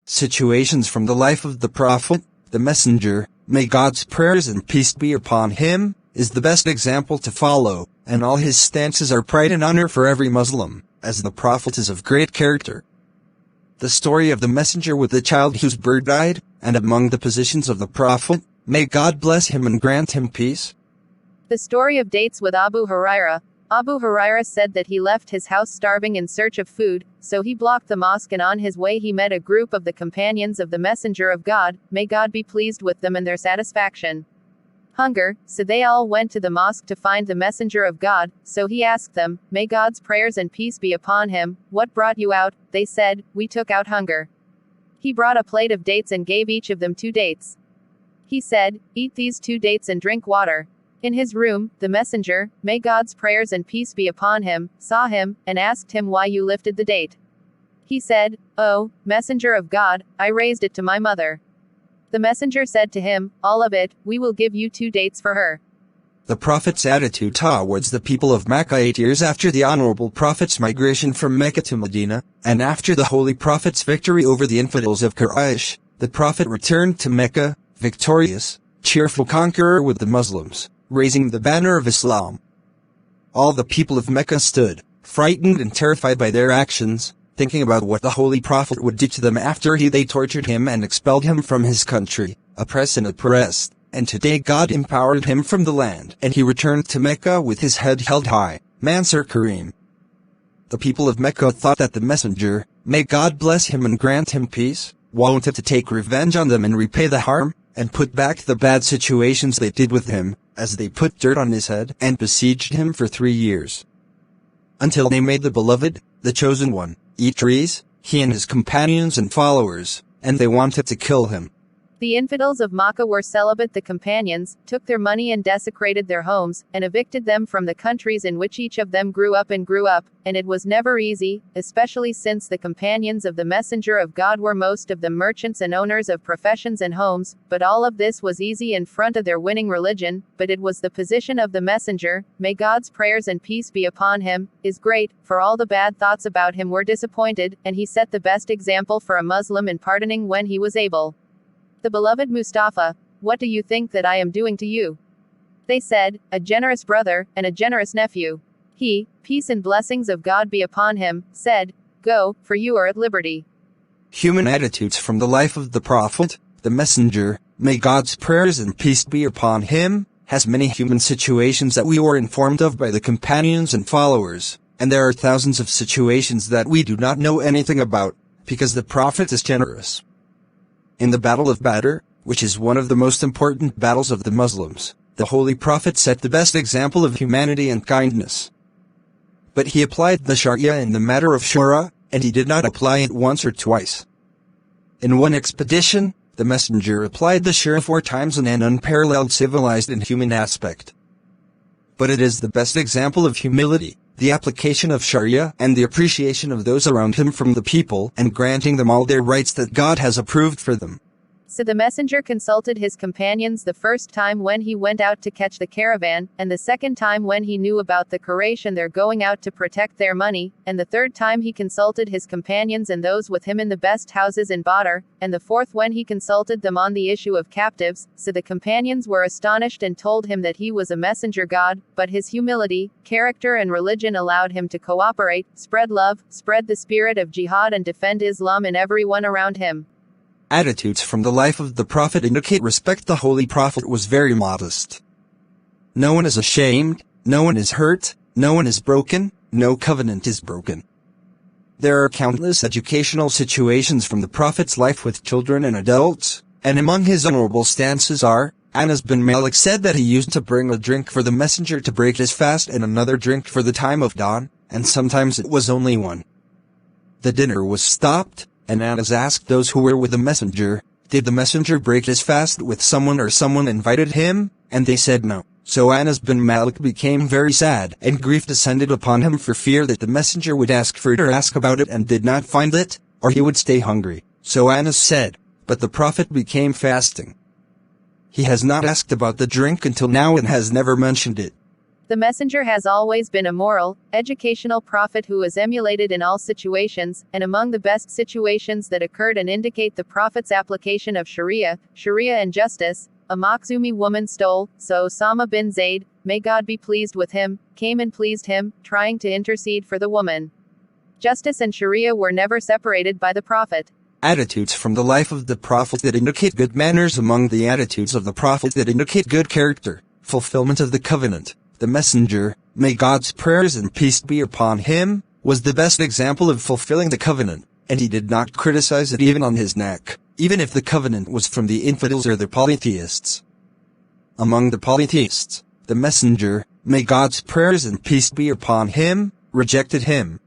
Situations from the life of the Prophet, the Messenger, may God's prayers and peace be upon him, is the best example to follow, and all his stances are pride and honor for every Muslim, as the Prophet is of great character. The story of the Messenger with the child whose bird died, and among the positions of the Prophet, may God bless him and grant him peace. The story of dates with Abu Hurairah. Abu Hurairah said that he left his house starving in search of food, so he blocked the mosque, and on his way he met a group of the companions of the Messenger of God, may God be pleased with them and their satisfaction. Hunger, so they all went to the mosque to find the Messenger of God, so he asked them, may God's prayers and peace be upon him, what brought you out? They said, we took out hunger. He brought a plate of dates and gave each of them 2 dates. He said, eat these 2 dates and drink water. In his room, the Messenger, may God's prayers and peace be upon him, saw him, and asked him why you lifted the date. He said, oh, Messenger of God, I raised it to my mother. The Messenger said to him, all of it, we will give you 2 dates for her. The Prophet's attitude towards the people of Makkah 8 years after the Honorable Prophet's migration from Mecca to Medina, and after the Holy Prophet's victory over the infidels of Quraysh, the Prophet returned to Mecca, victorious, cheerful conqueror with the Muslims, raising the banner of Islam. All the people of Mecca stood, frightened and terrified by their actions, thinking about what the Holy Prophet would do to them after they tortured him and expelled him from his country, oppressed, and today God empowered him from the land, and he returned to Mecca with his head held high, Mansur Kareem. The people of Mecca thought that the Messenger, may God bless him and grant him peace, wanted to take revenge on them and repay the harm, and put back the bad situations they did with him, as they put dirt on his head and besieged him for 3 years. Until they made the beloved, the chosen one, eat trees, he and his companions and followers, and they wanted to kill him. The infidels of Makkah were celibate. The companions took their money and desecrated their homes, and evicted them from the countries in which each of them grew up, and it was never easy, especially since the companions of the Messenger of God were most of them merchants and owners of professions and homes, but all of this was easy in front of their winning religion, but it was the position of the Messenger, may God's prayers and peace be upon him, is great, for all the bad thoughts about him were disappointed, and he set the best example for a Muslim in pardoning when he was able. The beloved Mustafa, what do you think that I am doing to you? They said, a generous brother, and a generous nephew. He, peace and blessings of God be upon him, said, go, for you are at liberty. Human attitudes from the life of the Prophet, the Messenger, may God's prayers and peace be upon him, has many human situations that we were informed of by the companions and followers, and there are thousands of situations that we do not know anything about, because the Prophet is generous. In the Battle of Badr, which is one of the most important battles of the Muslims, the Holy Prophet set the best example of humanity and kindness. But he applied the Sharia in the matter of Shura, and he did not apply it once or twice. In one expedition, the Messenger applied the Shura 4 times in an unparalleled civilized and human aspect. But it is the best example of humility, the application of Sharia and the appreciation of those around him from the people and granting them all their rights that God has approved for them. So the Messenger consulted his companions the first time when he went out to catch the caravan, and the second time when he knew about the Quraysh and their going out to protect their money, and the third time he consulted his companions and those with him in the best houses in Badr, and the fourth when he consulted them on the issue of captives. So the companions were astonished and told him that he was a messenger God, but his humility, character and religion allowed him to cooperate, spread love, spread the spirit of jihad and defend Islam in everyone around him. Attitudes from the life of the Prophet indicate respect. The Holy Prophet was very modest. No one is ashamed, no one is hurt, no one is broken, no covenant is broken. There are countless educational situations from the Prophet's life with children and adults, and among his honorable stances are, Anas bin Malik said that he used to bring a drink for the Messenger to break his fast and another drink for the time of dawn, and sometimes it was only one. The dinner was stopped, and Anas asked those who were with the Messenger, did the Messenger break his fast with someone or someone invited him? And they said no. So Anas bin Malik became very sad, and grief descended upon him for fear that the Messenger would ask for it or ask about it and did not find it, or he would stay hungry. So Anas said, but the Prophet became fasting. He has not asked about the drink until now and has never mentioned it. The messenger has always been a moral, educational prophet who is emulated in all situations, and among the best situations that occurred and indicate the prophet's application of Sharia and justice. A Makhzumi woman stole, so Osama bin Zayd, may God be pleased with him, came and pleased him, trying to intercede for the woman. Justice and Sharia were never separated by the prophet. Attitudes from the life of the prophet that indicate good manners. Among the attitudes of the prophet that indicate good character, fulfillment of the covenant. The messenger, may God's prayers and peace be upon him, was the best example of fulfilling the covenant, and he did not criticize it even on his neck, even if the covenant was from the infidels or the polytheists. Among the polytheists, the messenger, may God's prayers and peace be upon him, rejected him.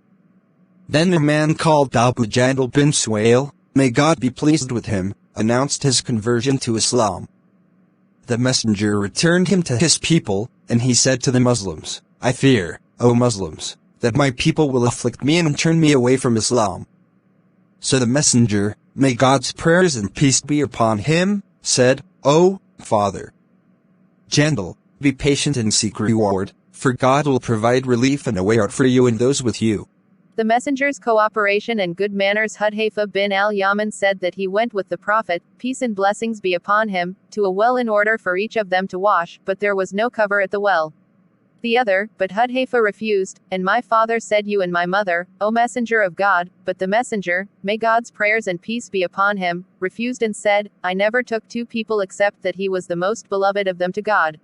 Then a man called Abu Jandal bin Suhail, may God be pleased with him, announced his conversion to Islam. The messenger returned him to his people, and he said to the Muslims, I fear, O Muslims, that my people will afflict me and turn me away from Islam. So the messenger, may God's prayers and peace be upon him, said, O Father Jandal, be patient and seek reward, for God will provide relief and a way out for you and those with you. The messenger's cooperation and good manners. Hudhayfa bin al-Yaman said that he went with the prophet, peace and blessings be upon him, to a well in order for each of them to wash, but there was no cover at the well. The other, but Hudhayfa refused, and my father said, you and my mother, O messenger of God, but the messenger, may God's prayers and peace be upon him, refused and said, I never took two people except that he was the most beloved of them to God.